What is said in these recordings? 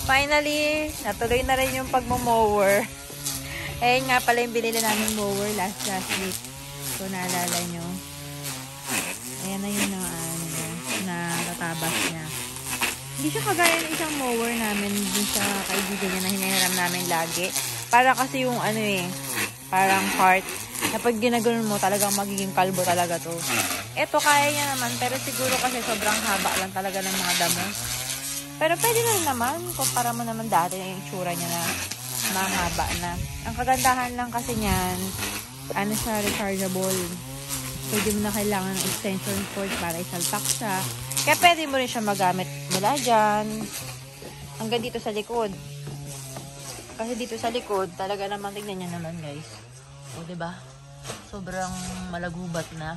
Finally, natuloy na rin yung pagmo-mower. Ayun nga pala yung binili namin mower last week. So, naalala nyo. Ayan na yun na tatabas niya. Hindi siya kagaya ng isang mower namin dun sa kaibigan niya na hinihiram namin lagi. Para kasi yung parang part. Na pag ginaganon mo, talagang magiging kalbo talaga to. Eto, kaya niya naman. Pero siguro kasi sobrang haba lang talaga ng mga damo. Pero pwede na rin naman. Kumpara mo naman dati yung itsura niya na mahaba na. Ang kagandahan lang kasi niyan, siya, rechargeable. Pwede mo na kailangan ng extension cord para isalpak siya. Kaya pwede mo rin siya magamit mula dyan. Hanggang dito sa likod. Kasi dito sa likod, talaga naman, tignan niya naman guys. O, diba? Sobrang malagubat na.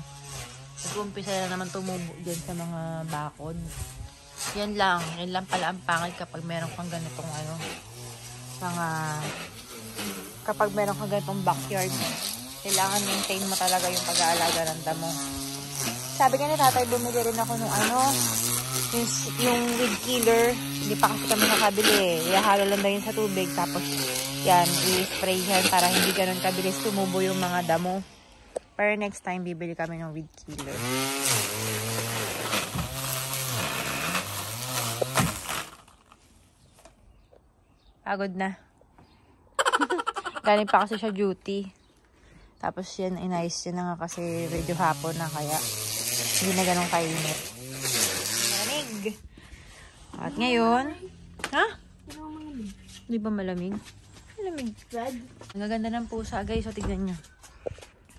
Nag-umpisa na naman tumubo dyan sa mga bakod. Yan lang pala ang pangit kapag meron kang ganitong kapag meron kang ganitong backyard, kailangan maintain mo talaga yung pag-aalaga ng damo. Sabi nga ni tatay, bumili rin ako nung yung weed killer. Hindi pa kasi kami nakabili. Ihahalo lang daw yun sa tubig, tapos yan, i-spray yan para hindi ganun kabilis tumubo yung mga damo. Pero next time, bibili kami ng weed killer. Pagod na. Galing pa kasi siya duty. Tapos yan, inayos yun na nga kasi medyo hapon na, kaya hindi na ganun kainit. Malamig. At ngayon, Di ba malamig? Malamig. Ang gaganda ng pusa, guys. So, tignan nyo.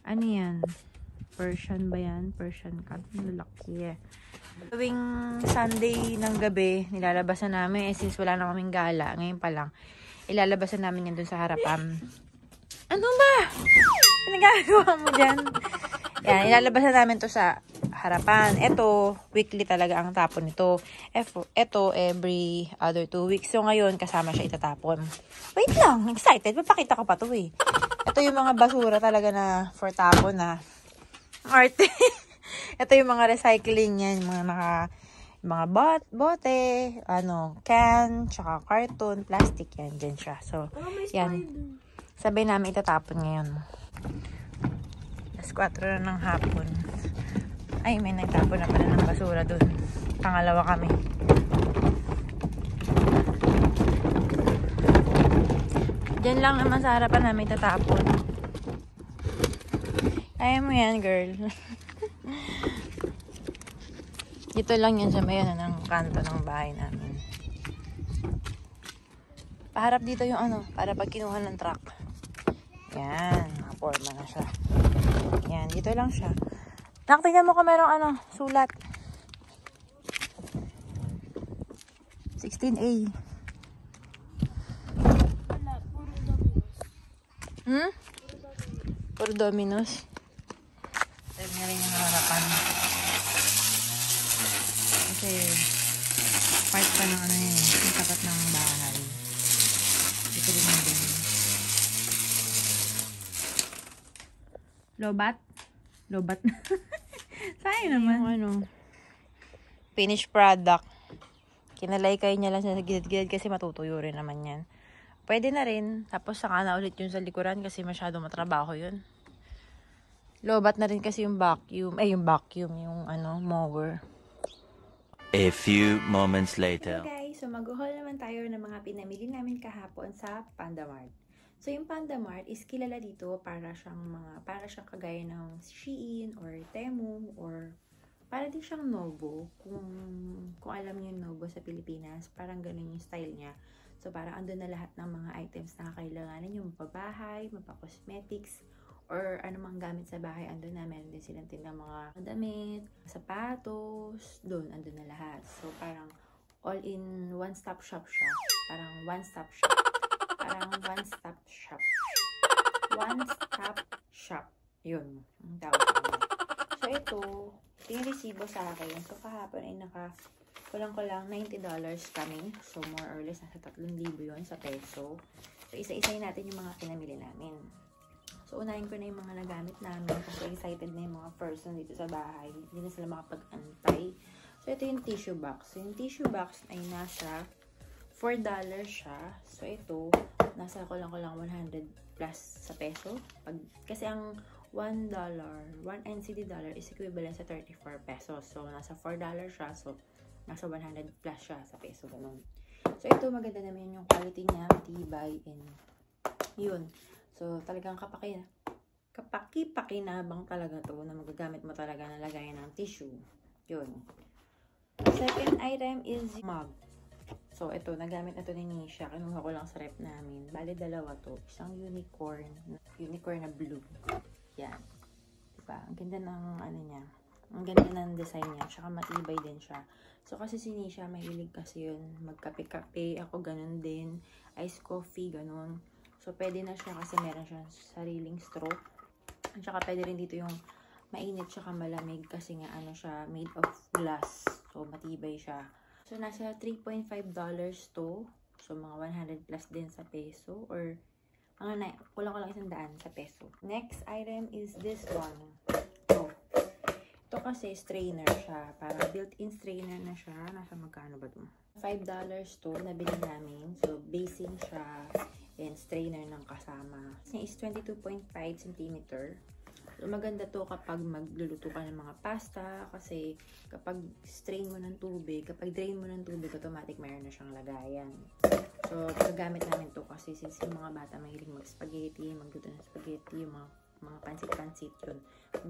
Ano yan? Persian ba yan? Persian cat. Lalaki. Tuwing Sunday ng gabi, nilalabasan namin. Since wala na kaming gala, ngayon pa lang, ilalabasan namin yan dun sa harapan. Ano ba? Nagagawa mo dyan? Yan, ilalabasan namin to sa harapan. Ito, weekly talaga ang tapon nito. Ito, every other 2 weeks. So, ngayon, kasama siya itatapon. Wait lang, excited. Papakita ko pa to eh. Ito yung mga basura talaga na for tapon na arte. Ito yung mga recycling yan, mga bote, can, tsaka carton, plastic yan, dyan siya. So, yan. Sabay namin itatapon ngayon. Alas 4 na ng hapon. Ay, may nagtapon na pala ng basura dun. Pangalawa kami. Dyan lang naman sa harapan namin itatapon. Kaya mo yan, girl. Dito lang yan sa may ng kanto ng bahay namin. Paharap dito yung para pag kinuha ng truck. Yan, nakaporma na siya. Yan, dito lang siya. Tingnan mo kung merong sulat. 16A. Wala, puro Domino's. Puro Domino's. Sabi nga rin yung harapan. Kasi part pa ng yung tapat ng bahay. Dito rin yung din. Lobat? Lobat na. Sayang naman. Yung finished product. Kinalaykay niya lang sa gilid-gilid kasi matutuyo rin naman yan. Pwede na rin. Tapos saka na ulit yun sa likuran kasi masyado matrabaho yun. Lobat na rin kasi yung vacuum. Yung mower. A few moments later. Okay guys, so mag-haul naman tayo ng mga pinamili namin kahapon sa Panda Mart. So yung Panda Mart is kilala dito para siyang kagaya ng Shein or Temu or para din siyang Novo. Kung alam niyo yung Novo sa Pilipinas, parang ganun yung style niya. So parang andun na lahat ng mga items na kailanganin yung mapabahay, mapa-cosmetics, or anumang gamit sa bahay, andun na. Meron din silang tindang mga damit, sapatos, doon, andun na lahat. So, parang all-in one-stop shop siya. Parang one-stop shop. One-stop shop. Yun. Ang tawag ko. So, ito yung resibo sa akin. So, kahapon ay kulang-kulang $90 kami. So, more or less, nasa 3,000 yun sa peso. So, isa-isayin natin yung mga pinamili namin. So, unahin ko na yung mga nagamit namin kasi excited na yung mga person dito sa bahay. Hindi na sila makapag-antay. So, ito yung tissue box. So, yung tissue box ay nasa $4 siya. So, ito, nasa ko lang 100 plus sa peso. Kasi ang $1, 1 NCD dollar is equivalent sa 34 pesos. So, nasa $4 siya. So, nasa 100 plus siya sa peso. Ganun. So, ito, maganda naman yung quality niya. Matibay and yun. So, talagang kapaki-pakinabang talaga to na magagamit mo talaga na lagayan ng tissue. Yun. Second item is mug. So, ito, nagamit na to ni Nisha. Kinuha ko lang sa rep namin. Bali, dalawa to. Isang unicorn na blue. Yan. Diba? Ang ganda ng, ano niya. Ang ganda ng design niya. Tsaka matibay din siya. So, kasi si Nisha, mahilig kasi yun. Magkape-kape. Ako, ganun din. Ice coffee, ganun. So, pwede na siya kasi meron siyang sariling straw. At saka, pwede rin dito yung mainit tsaka malamig kasi nga, ano siya, made of glass. So, matibay siya. So, nasa $3.5 to. So, mga 100 plus din sa peso. Or, kulang-kulang 100 sa peso. Next item is this one. So, ito kasi strainer siya. Parang built-in strainer na siya. Nasa magkano ba ito? $5 to. Nabili namin. So, basing siya. And strainer ng kasama. Niya is 22.5 cm. So, maganda to kapag magluluto ka ng mga pasta. Kasi kapag strain mo ng tubig, kapag drain mo ng tubig, automatic mayroon na siyang lagayan. So, gagamit namin to kasi since yung mga bata mahilig mag-spaghetti, magluto ng spaghetti, yung mga pansit-pansit yun.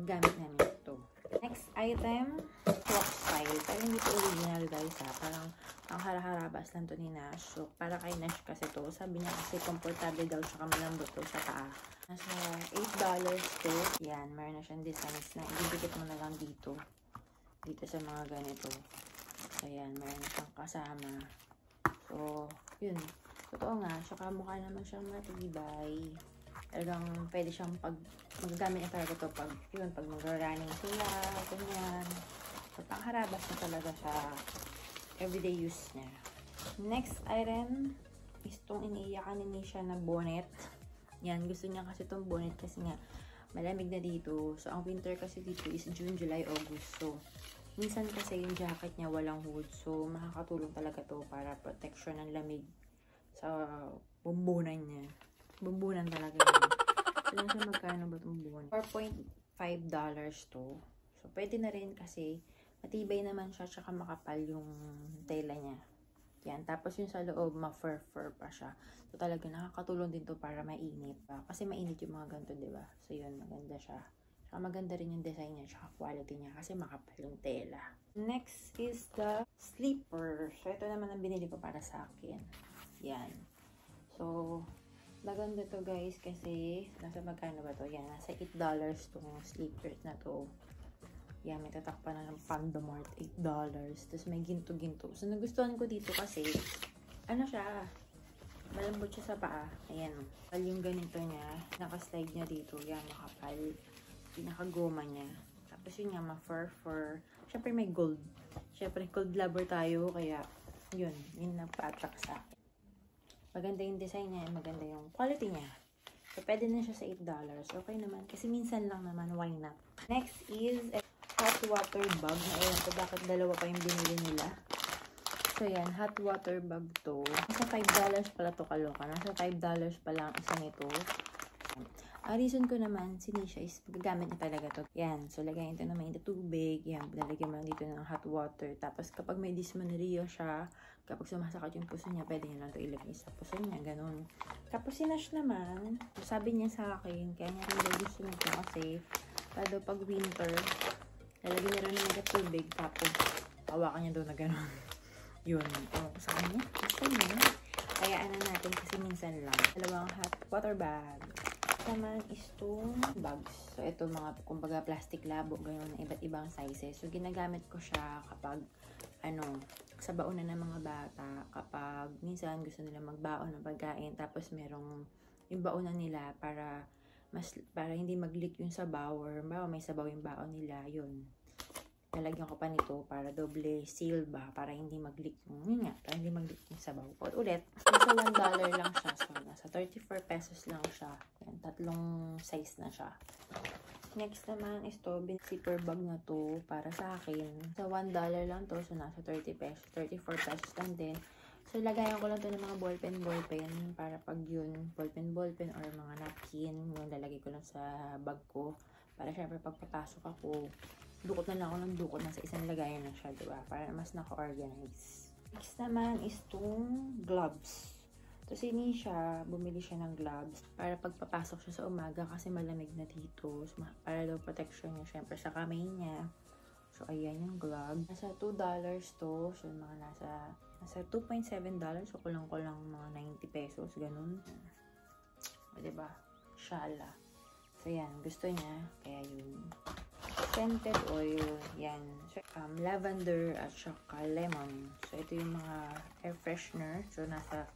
Gagamit namin ito. Next item, clock style. Pero hindi ito original guys ha. Parang ang hara-harabas lang to ni Nash. So, para kay Nash kasi to. Sabi niya kasi komportable daw siya malambot to sa paa. Nasa $8 to. Yan, meron na siyang designs na ididikit mo na lang dito. Dito sa mga ganito. Ayan, meron na siyang kasama. So, yun. Totoo nga, saka mukha naman siyang matibay. Talagang pwede siyang magagamit niya talaga to pag mag-running sila, ganyan. So, pangharabas na talaga sa everyday use niya. Next item is itong iniiyakan ni Nisha na bonnet. Yan, gusto niya kasi itong bonnet kasi nga malamig na dito. So, ang winter kasi dito is June, July, August. So, minsan kasi yung jacket niya walang hood. So, makakatulong talaga to para protection ng lamig sa bumbunan niya. Bumbunan talaga yun. So, nasa magkano ba itong bonnet? $4.5 to. So, pwede na rin kasi matibay naman siya tsaka makapal yung tela niya. Yan. Tapos yung sa loob, ma-fur-fur pa siya. So, talaga nakakatulong din to para mainit pa. Kasi mainit yung mga ganito, diba? So, yun. Maganda siya. Tsaka maganda rin yung design niya tsaka quality niya kasi makapal yung tela. Next is the slipper. So, ito naman ang binili ko para sa akin. Yan. So, maganda to guys kasi nasa magkano ba to? Yan. Nasa $8 tong slippers na to. Yan, may tatakpan na ng Pandomart, $8. Tapos may ginto-ginto. So, nagustuhan ko dito kasi, ano siya, malambot siya sa paa. Ayan. Kapal yung ganito niya. Nakaslide niya dito. Yan, makapal. Pinakagoma niya. Tapos yun nga, ma-fur-fur. Siyempre may gold. Siyempre, gold lover tayo. Kaya, yun. Yun nagpa-attract sa akin. Maganda yung design niya. Maganda yung quality niya. So, pwede na siya sa $8. Okay naman. Kasi minsan lang naman, why not? Next is hot water bag. Ayan ko, bakit dalawa pa yung binili nila. So, yan. Hot water bag to. Nasa $5 pala to, kaloka. Nasa $5 pala ang isa nito. Ang reason ko naman, si Nisha is gagamit niya talaga to. Yan. So, lagayin ito na mainit tubig. Yan. Lalagyan mo lang dito ng hot water. Tapos, kapag may dysmenorrhea siya, kapag sumasakit yung puso niya, pwede niya lang ito ilagay sa puso niya. Ganon. Tapos, si Nash naman, sabi niya sa akin, kaya niya rin gusto nito kasi, lalo pag winter, lalagyan niya rin ng tubig. Tapos, hawakan niya doon na ganon. Yun. Ewan ko sa kanya. Gusto niya. Kaya ano natin kasi minsan lang. Dalawang hot water bag. Naman is itong bags. So, ito mga, kumbaga, plastic labo, gano'n, iba't ibang sizes. So, ginagamit ko siya kapag, sa baonan ng mga bata, kapag minsan gusto nila magbaon ng pagkain, tapos merong yung baonan nila para hindi mag-leak yung sabaw, or may sabaw yung baon nila, yun. Lalagyan ko pa nito para doble seal ba, para hindi mag-leak yung sabaw. O, ulit, nasa $1 lang siya. So, nasa 34 pesos lang siya. Yan, tatlong size na siya. Next naman is to, zipper bag na to para sa akin. Sa $1 lang to, so nasa 34 pesos lang din. So, lagayan ko lang to ng mga ballpen para pag yun, ballpen or mga napkin, yung lalagay ko lang sa bag ko. Para syempre, pag papasok ako, dukot na lang ako ng dukot na sa isang lagayan na siya, diba? Para mas naka-organize. Next naman is itong gloves. So, si Nisha, bumili siya ng gloves para pagpapasok siya sa umaga kasi malamig na dito. So, para daw protection niya syempre sa kamay niya. So, ayan yung glove. Nasa $2 to. So, mga nasa $2.7. So, kulang-kulang mga 90 pesos. Ganun. O, diba? Shala. So, yan. Gusto niya. Kaya yun. Scented oil. Yan. So, lavender at saka lemon. So, ito yung mga air freshener. So, nasa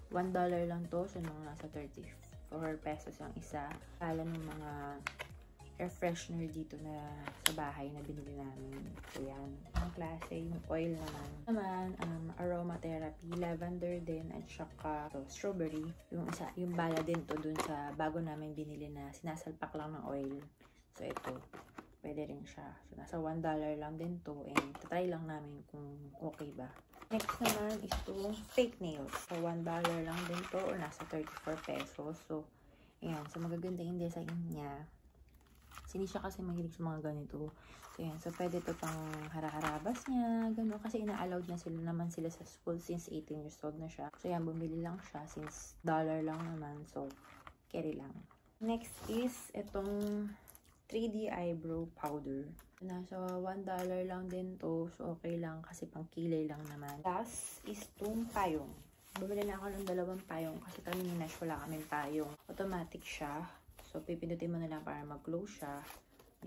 $1 lang to. So, nasa 34 pesos ang isa. Kala ng mga air freshener dito na sa bahay na binili namin. So, yan. Ang klase, yung oil naman. Aromatherapy, lavender din, at saka strawberry. Yung isa, yung bala din to dun sa bago namin binili na sinasalpak lang ng oil. So, ito. Pwede rin siya. So, nasa $1 lang din to. And, tatry lang namin kung okay ba. Next naman is to fake nails. So, $1 lang din to or nasa 34 pesos. So, ayan. So, magaganda yung design niya. Hindi siya kasi mahilig sa mga ganito. So, yan. So, pwede to pang haraharabas niya. Gano'n. Kasi ina-allowed na sila sa school since 18 years old na siya. So, yan. Bumili lang siya since $1 lang naman. So, carry lang. Next is itong 3D eyebrow powder. Nasa $1 lang din to. So, okay lang kasi pang kilay lang naman. Last is itong payong. Bumili na ako ng 2 payong kasi kami ni Nash wala kaming payong. Automatic siya. So, pipindutin mo na lang para mag-glow siya.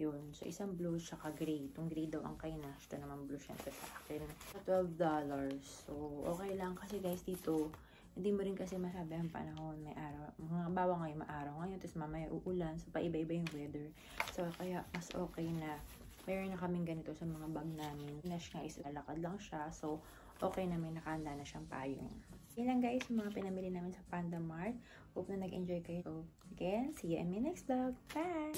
Yun. So, isang blue tsaka gray. Itong gray daw ang kay Nash. Ito naman blue syempre sa akin. $12. So, okay lang kasi guys dito, hindi mo rin kasi masabi ang panahon. May araw. Mga bawa ngayon, maaraw ngayon. Tapos mamaya uulan. So, paiba-iba yung weather. So, kaya mas okay na meron na kaming ganito sa mga bag namin. Nash nga is lalakad lang siya. So, okay na may nakahanda na siyang payong. Yan lang guys, yung mga pinamili namin sa Panda Mart. Hope na nag-enjoy kayo. So, again, see you in my next vlog. Bye!